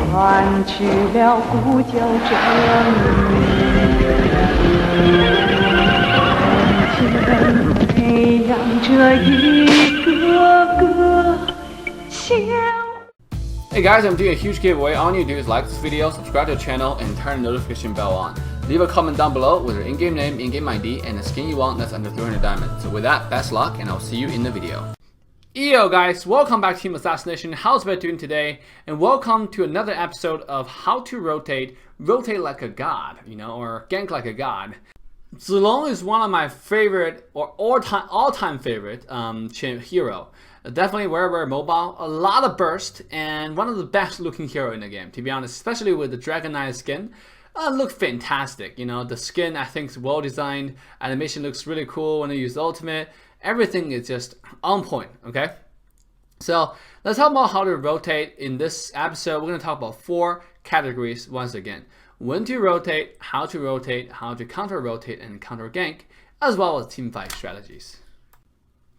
传去了鼓角争鸣，培养着一个个小。 Hey guys, I'm doing a huge giveaway. All you need to do is like this video, subscribe to the channel, and turn the notification bell on. Leave a comment down below with your in-game name, in-game ID, and the skin you want that's under 300 diamonds. So with that, best luck, and I'll see you in the video. Yo guys, welcome back to Team Assassination. How's everybody doing today? And welcome to another episode of how to rotate like a god, or gank like a god. Zilong is one of my favorite, or all-time favorite hero. Definitely very mobile, a lot of burst, and one of the best looking hero in the game, to be honest, especially with the Dragonite skin. Look fantastic, the skin I think is well designed, animation looks really cool when they use ultimate, everything is just on point, okay? So let's talk about how to rotate. In this episode, we're going to talk about 4 categories once again. When to rotate, how to counter rotate and counter gank, as well as teamfight strategies.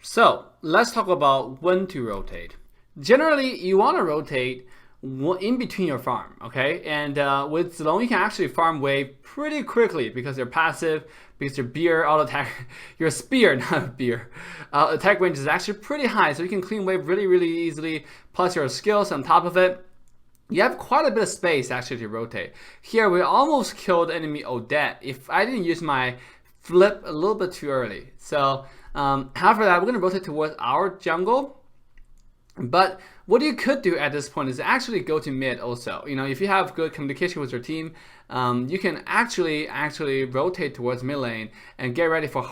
So let's talk about when to rotate. Generally, you want to rotate in between your farm, okay? And with Zilong, you can actually farm wave pretty quickly because they're passive, because your beer auto attack, your spear, not beer, attack range is actually pretty high, so you can clean wave really easily. Plus your skills on top of it, you have quite a bit of space actually to rotate. Here we almost killed enemy Odette if I didn't use my flip a little bit too early. So after that, we're going to rotate towards our jungle. But what you could do at this point is actually go to mid also. If you have good communication with your team, you can actually rotate towards mid lane and get ready for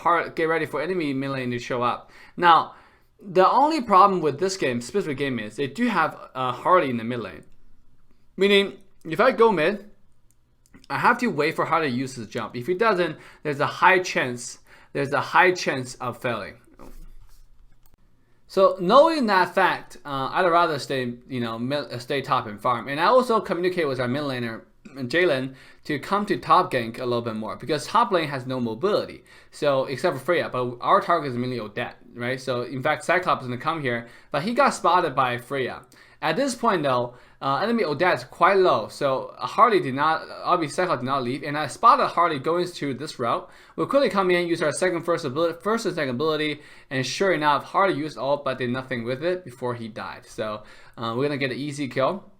enemy mid lane to show up. Now, the only problem with this specific game is they do have Harley in the mid lane. Meaning, if I go mid, I have to wait for Harley to use his jump. If he doesn't, there's a high chance of failing. So knowing that fact, I'd rather stay top and farm. And I also communicate with our mid laner, Jalen, to come to top gank a little bit more because top lane has no mobility. So except for Freya, but our target is mainly Odette, right? So in fact, Cyclops is gonna come here, but he got spotted by Freya. At this point though, enemy Odette is quite low, so Harley obviously Cyclops did not leave, and I spotted Harley going to this route. We'll quickly come in, use our first and second ability, and sure enough, Harley used ult but did nothing with it before he died. So we're gonna get an easy kill.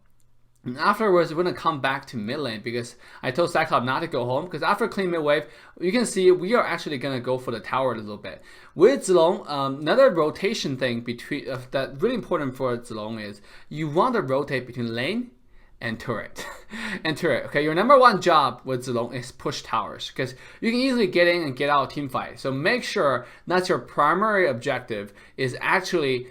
And afterwards, we're going to come back to mid lane because I told Cyclops not to go home because after clean mid wave, you can see we are actually going to go for the tower a little bit. With Zilong, another rotation thing that's really important for Zilong is you want to rotate between lane and turret. Okay, your number one job with Zilong is push towers because you can easily get in and get out of team fight. So make sure that's your primary objective is actually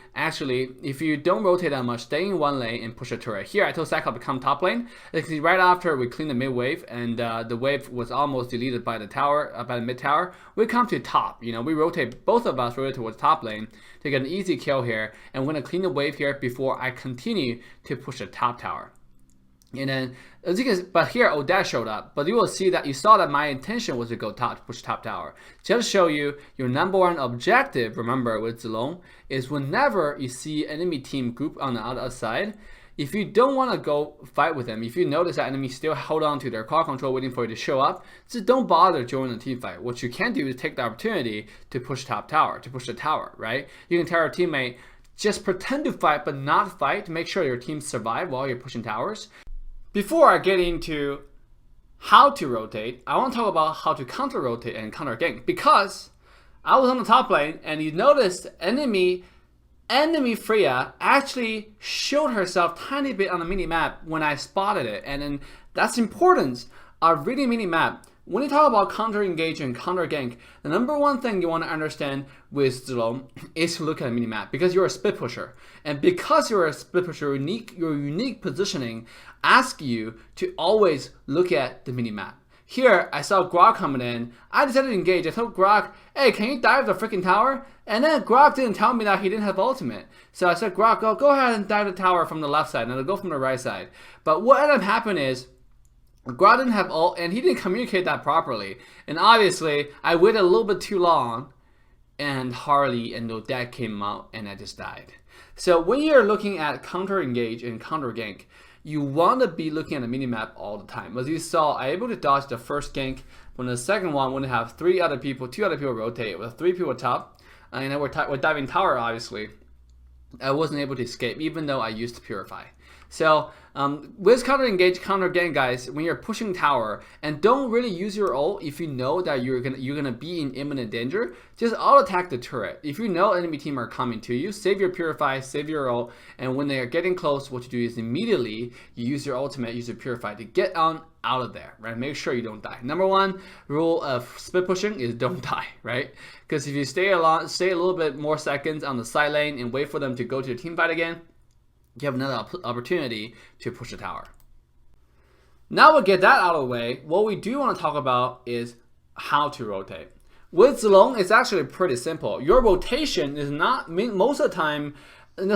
if you don't rotate that much, stay in one lane and push a turret. Here I told Cyclops to come top lane. You can see right after we clean the mid wave and the wave was almost deleted by the tower, by the mid tower, we come to top. We rotate, both of us rotate towards top lane to get an easy kill here, and we're gonna clean the wave here before I continue to push the top tower. And then, but here Odette showed up. But you will see that you saw that my intention was to go top, push top tower. Just to show you, your number one objective, remember with Zilong, is whenever you see enemy team group on the other side, if you don't want to go fight with them, if you notice that enemy still hold on to their car control waiting for you to show up, just don't bother joining the team fight. What you can do is take the opportunity to push top tower, to push the tower, right? You can tell your teammate, just pretend to fight but not fight to make sure your team survive while you're pushing towers. Before I get into how to rotate, I want to talk about how to counter rotate and counter gank because I was on the top lane and you noticed enemy Freya actually showed herself tiny bit on the mini map when I spotted it, and then that's importance of reading mini map. When you talk about counter engage and counter gank, the number one thing you want to understand with Zilong is to look at the minimap because you're a split pusher. And because you're a split pusher, your unique positioning asks you to always look at the minimap. Here, I saw Grog coming in. I decided to engage. I told Grog, hey, can you dive the freaking tower? And then Grog didn't tell me that he didn't have ultimate. So I said, Grog, go ahead and dive the tower from the left side, and I'll go from the right side. But what ended up happening is, Grog didn't have ult, and he didn't communicate that properly. And obviously, I waited a little bit too long, and Harley and Odette came out, and I just died. So when you're looking at counter engage and counter gank, you want to be looking at the minimap all the time. As you saw, I'm able to dodge the first gank. When the second one, when they have two other people rotate with 3 people top, and then we're diving tower, obviously. I wasn't able to escape, even though I used Purify. So with counter engage, counter gank, guys, when you're pushing tower, and don't really use your ult if you know that you're gonna be in imminent danger. Just auto attack the turret. If you know enemy team are coming to you, save your Purify, save your ult, and when they are getting close, what you do is immediately you use your ultimate, use your Purify to get out of there, right? Make sure you don't die. Number 1 rule of split pushing is don't die, right? Because if you stay a little bit more seconds on the side lane and wait for them to go to the team fight again, you have another opportunity to push the tower. Now we'll get that out of the way. What we do want to talk about is how to rotate. With Zilong, it's actually pretty simple. Your rotation is not, most of the time,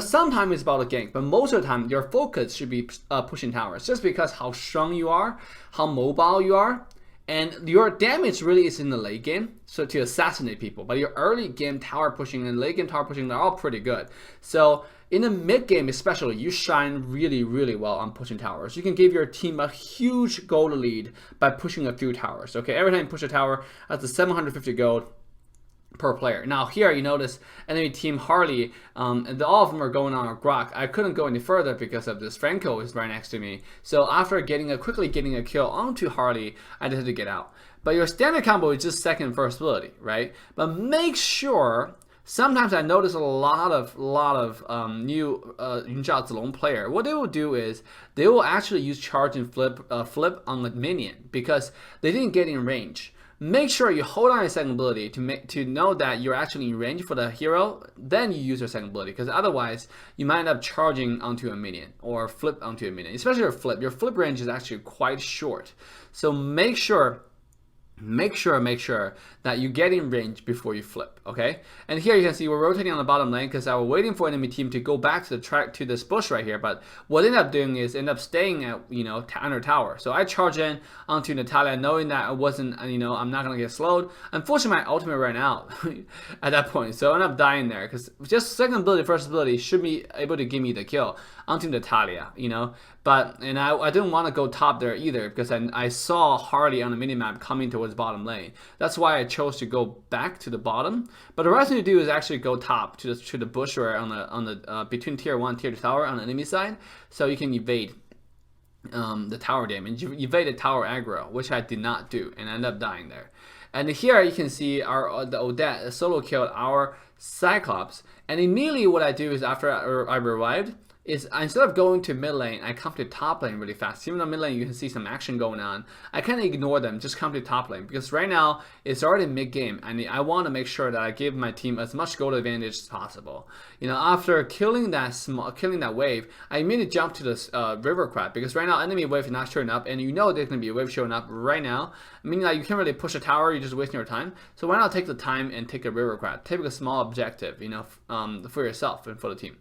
sometimes it's about a gank, but most of the time your focus should be pushing towers, just because how strong you are, how mobile you are, and your damage really is in the late game, so to assassinate people. But your early game tower pushing and late game tower pushing, they're all pretty good. So in the mid game especially, you shine really, really well on pushing towers. You can give your team a huge gold lead by pushing a few towers. Okay, every time you push a tower, that's a 750 gold per player. Now here you notice enemy team Harley, and all of them are going on a Grok. I couldn't go any further because of this. Franco is right next to me. So after quickly getting a kill onto Harley, I decided to get out. But your standard combo is just second first ability, right? But make sure. Sometimes I notice a lot of new Yunjia Zilong player. What they will do is they will actually use charge and flip on the minion because they didn't get in range. Make sure you hold on your second ability to know that you're actually in range for the hero. Then you use your second ability, because otherwise you might end up charging onto a minion or flip onto a minion. Especially your flip. Your flip range is actually quite short. So make sure that you get in range before you flip, okay? And here you can see we're rotating on the bottom lane because I was waiting for enemy team to go back to the track to this bush right here. But what I ended up doing is staying at under tower. So I charge in onto Natalia, knowing that I wasn't I'm not gonna get slowed. Unfortunately, my ultimate ran out at that point, so I ended up dying there because just second ability, first ability should be able to give me the kill onto Natalia, But I didn't want to go top there either because I saw Harley on the minimap coming towards bottom lane. That's why I chose to go back to the bottom. But the right thing to do is actually go top to the bush or on the between tier 1 tier 2 tower on the enemy side, so you can evade the tower damage. You evade the tower aggro, which I did not do, and I ended up dying there. And here you can see the Odette solo killed our Cyclops. And immediately what I do is after I revived, is instead of going to mid lane, I come to top lane really fast. Even though mid lane you can see some action going on, I kind of ignore them, just come to top lane, because right now it's already mid game and I want to make sure that I give my team as much gold advantage as possible. After killing that wave, I immediately jump to this river crab, because right now enemy wave is not showing up, and there's going to be a wave showing up right now. Meaning that you can't really push a tower, you're just wasting your time. So why not take the time and take a river crab, take a small objective, for yourself and for the team.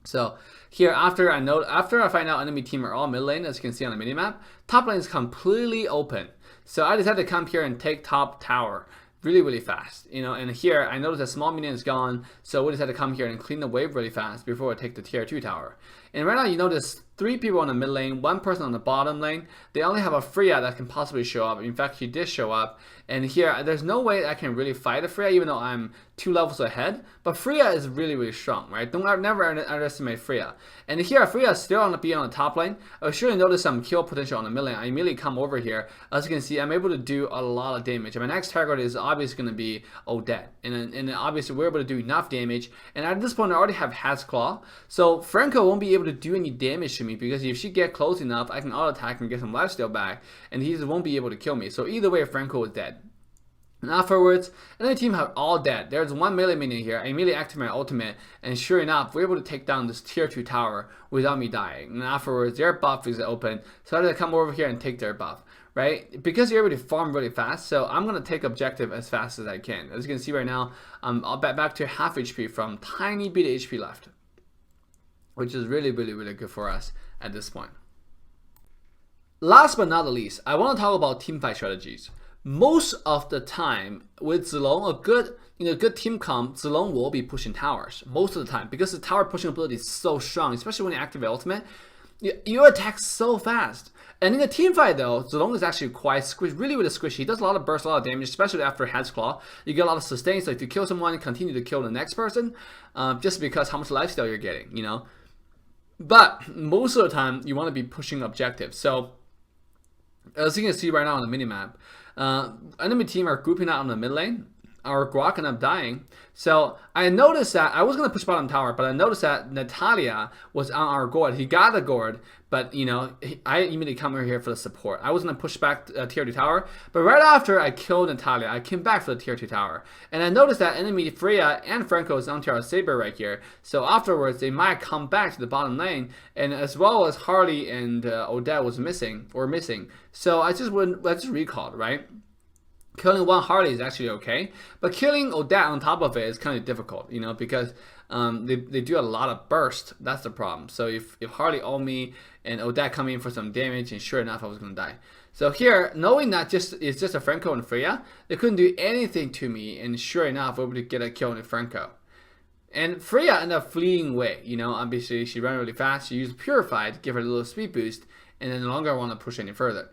So here, after I find out enemy team are all mid lane, as you can see on the minimap, top lane is completely open. So I decided to come here and take top tower really, really fast. And here I noticed a small minion is gone, so we decided to come here and clean the wave really fast before I take the tier 2 tower. And right now you notice 3 people on the mid lane, 1 person on the bottom lane. They only have a Freya that can possibly show up. In fact, she did show up. And here, there's no way I can really fight a Freya, even though I'm 2 levels ahead. But Freya is really, really strong, right? Never underestimate Freya. And here, Freya is still on the on the top lane. I was sure you notice some kill potential on the mid lane. I immediately come over here. As you can see, I'm able to do a lot of damage. And my next target is obviously going to be Odette. And obviously, we're able to do enough damage. And at this point, I already have Hat's Claw. So Franco won't be able to do any damage to me, because if she gets close enough, I can auto attack and get some lifesteal back, and he won't be able to kill me. So either way, Franco is dead. And afterwards, another team have all dead. There's 1 melee minion here. I immediately activate my ultimate, and sure enough, we're able to take down this tier 2 tower without me dying. And afterwards, their buff is open, so I had to come over here and take their buff, right? Because you're able to farm really fast, so I'm going to take objective as fast as I can. As you can see right now, I'm back to half HP from tiny bit of HP left, which is really, really, really good for us at this point. Last but not the least, I want to talk about teamfight strategies. Most of the time with Zilong, a good team comp, Zilong will be pushing towers most of the time, because the tower pushing ability is so strong, especially when you activate ultimate. you attack so fast. And in the team fight though, Zilong is actually quite really squishy. He does a lot of burst, a lot of damage, especially after Head's Claw. You get a lot of sustain, so if you kill someone, you continue to kill the next person, just because how much lifesteal you're getting, you know. But most of the time, you want to be pushing objectives. So as you can see right now on the minimap, enemy team are grouping out on the mid lane. Our Guak ended up dying. So I noticed that I was going to push bottom tower, but I noticed that Natalia was on our gourd. He got the gourd, but you know, I immediately come over here for the support. I was going to push back tier 2 tower, but right after I killed Natalia, I came back for the tier 2 tower. And I noticed that enemy Freya and Franco is onto our Saber right here. So afterwards, they might come back to the bottom lane, and as well as Harley and Odette was missing. So I just recalled, right? Killing one Harley is actually okay, but killing Odette on top of it is kind of difficult, you know, because they do a lot of burst. That's the problem. So if Harley owed me and Odette come in for some damage, and sure enough, I was going to die. So here, knowing that it's just a Franco and Freya, they couldn't do anything to me, and sure enough, we were able to get a kill on Franco. And Freya ended up fleeing away, you know, obviously she ran really fast, she used Purify to give her a little speed boost, and then no longer want to push any further.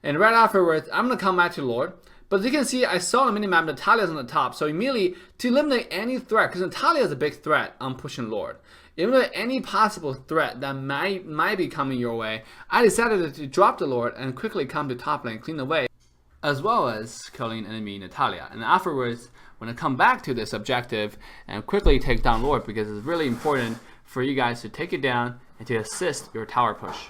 And right afterwards, I'm going to come back to Lord. But as you can see, I saw on the minimap Natalia's on the top, so immediately to eliminate any threat, because Natalia is a big threat, I'm pushing Lord. Eliminate any possible threat that might be coming your way, I decided to drop the Lord and quickly come to top lane, clean the way, as well as killing enemy Natalia. And afterwards, when I come back to this objective and quickly take down Lord, because it's really important for you guys to take it down and to assist your tower push.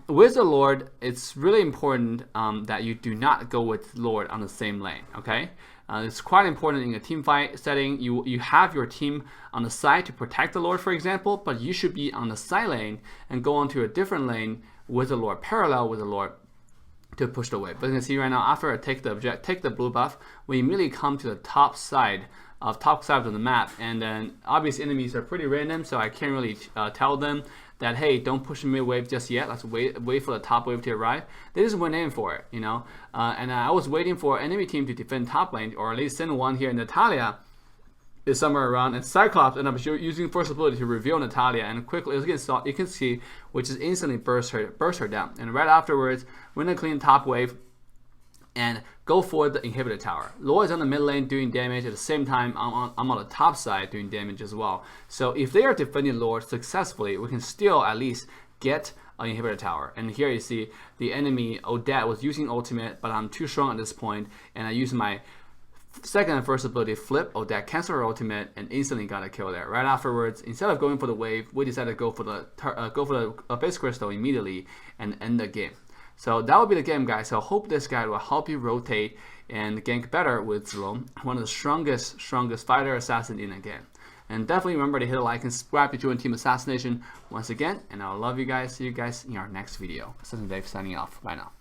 With the Lord, it's really important that you do not go with Lord on the same lane, okay? It's quite important in a team fight setting. You have your team on the side to protect the Lord, for example, but you should be on the side lane and go onto a different lane with the Lord, parallel with the Lord, to push the wave. But you can see right now, after I take the blue buff, we immediately come to the top side of the map, and then obviously enemies are pretty random, so I can't really tell them that, hey, don't push the mid wave just yet, let's wait for the top wave to arrive. They just went in for it, you know. And I was waiting for enemy team to defend top lane, or at least send one here. Natalia is somewhere around, and Cyclops ended up using first ability to reveal Natalia, and quickly, as you can see, which is instantly burst her down. And right afterwards, we're gonna clean top wave and go for the inhibitor tower. Lord is on the mid lane doing damage. At the same time, I'm on the top side doing damage as well. So if they are defending Lord successfully, we can still at least get an inhibitor tower. And here you see the enemy Odette was using ultimate, but I'm too strong at this point, and I use my second and first ability flip. Odette cancel her ultimate and instantly got a kill there. Right afterwards, instead of going for the wave, we decided to go for the base crystal immediately and end the game. So that will be the game, guys. So I hope this guide will help you rotate and gank better with Zilong, one of the strongest fighter assassin in the game. And definitely remember to hit a like and subscribe to join Team Assassination once again. And I'll love you guys. See you guys in our next video. Assassin Dave signing off. Bye now.